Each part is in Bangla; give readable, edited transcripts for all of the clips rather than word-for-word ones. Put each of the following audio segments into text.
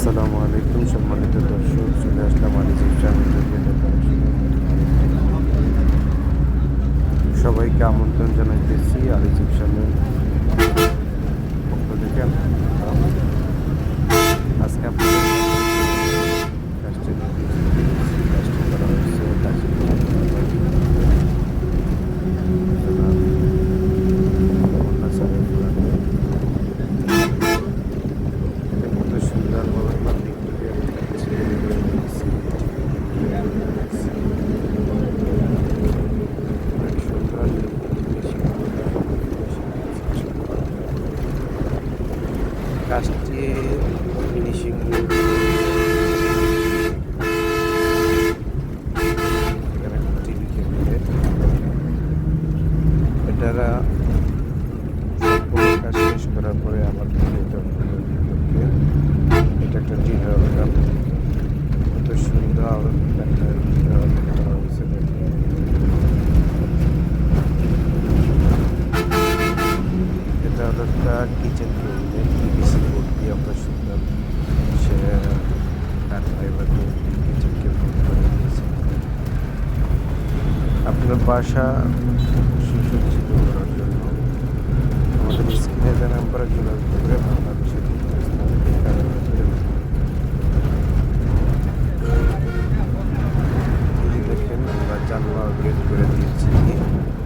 আসসালামু আলাইকুম সম্মানিত দর্শক, চলে আসলাম আলিজিব চ্যানেলকে দেখার জন্য। সবাইকে আমন্ত্রণ জানাইতেছি আলিজিব চ্যানেল পক্ষ থেকে। আজকে আপনাদের কাজটি কাজটি করা হয়েছে কত সুন্দরভাবে বা ভিক্টোরিয়া অনেক সুন্দর কাজটি ফিনিশিং টিভি ক্যাবিনেট এটারা সম্পূর্ণ কাজ শেষ করার পরে আমার এটা একটা ডিনার অর্গান, কত সুন্দর একটা ডিনার অর্গান করা হয়েছে। এটা হলো একটা কিচেন ক্যাবিনেট, পিভিসি বোর্ড দিয়ে আমরা সুন্দর সে কাঠ ফাইবার দিয়ে কিচেন ক্যাবিনেট করে দিয়েছি। আপনার বাসা সুসজ্জিত করার জন্য আমাদের স্ক্রিনে যে নাম্বারে যোগাযোগ করে বাংলাদেশের দেখেন আমরা জানলা গেট করে দিয়েছি,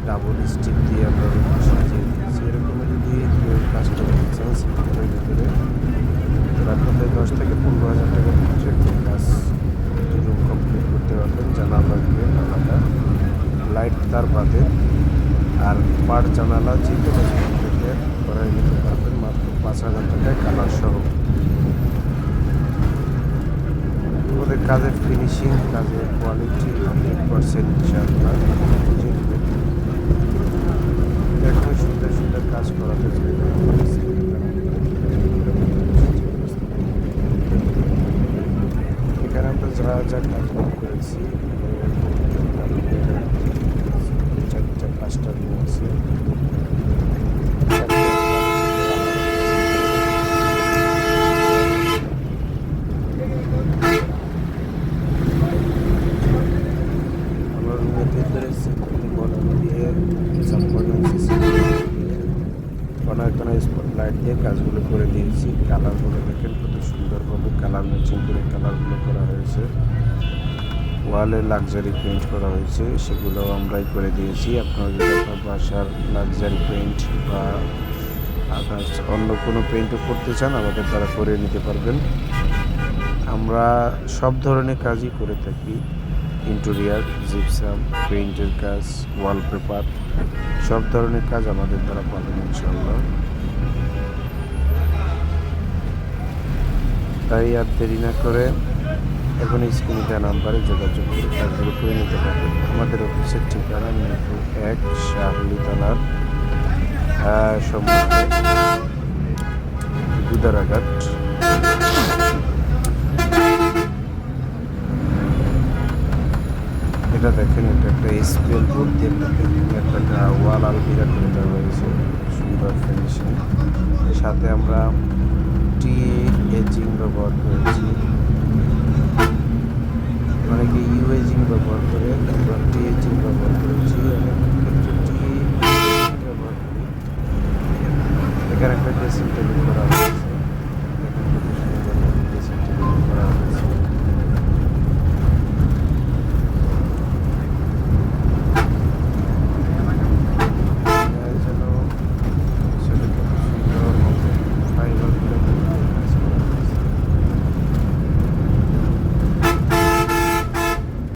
ডাবল স্টিক দিয়ে আমরা সাজিয়ে দিয়েছি। এরকম যদি কেউ কাজটা করছেন সিমেন্টের ভিতরে আপনাদের 10 থেকে 15,000 টাকার ভিতরে কাজ রুম কমপ্লিট করতে পারবেন। জানালা দিয়ে জানালা লাইট তার বাদে আর পার জানালা যে কোনো থেকে করাই নিতে পারবেন মাত্র 5,000 টাকায় কালার সহ। ওদের কাজের ফিনিশিং, কাজের কোয়ালিটি 100% ইনশাআল্লাহ বুঝে নেবেন। এখন সুন্দর সুন্দর কাজ করাতে চাইলে এখানে আমরা যা কাজ করেছি 4-5টা রুম আছে। আমরা রুমের ভিতরে কোনায় স্পট লাইট দিয়ে কাজগুলো করে দিয়েছি। কালারগুলো দেখেন কত সুন্দরভাবে কালার ম্যাচিং করে কালারগুলো করা হয়েছে। ওয়ালে লাক্সারি পেইন্ট করা হয়েছে, সেগুলো আমরাই করে দিয়েছি। আপনারা যদি আপনার বাসার লাক্সারি পেইন্ট বা আদার্স অন্য কোনো পেইন্টও করতে চান আমাদের দ্বারা করে নিতে পারবেন। আমরা সব ধরনের কাজই করে থাকি, ইন্টেরিয়ার, জিপসাম, পেইন্টের কাজ, ওয়ালপেপার, সব ধরনের কাজ আমাদের দ্বারা পাবেন ইনশাআল্লাহ। তাই আর দেরি না করে এখন স্ক্রিনে দেওয়া নাম্বারে যোগাযোগ করে কাজগুলো করে নিতে পারবেন। আমাদের অফিসের ঠিকানা মিরপুর 1 শাহলিতলার সম্মুখে গুদারাঘাট। এটা দেখেন, এটা একটা স্পেল বোর্ড দিয়ে একটা ওয়াল আলমিরা করে দেওয়া হয়েছে, সুন্দর ফিনিশিং। সাথে আমরা টি এজিং ব্যবহার করেছি।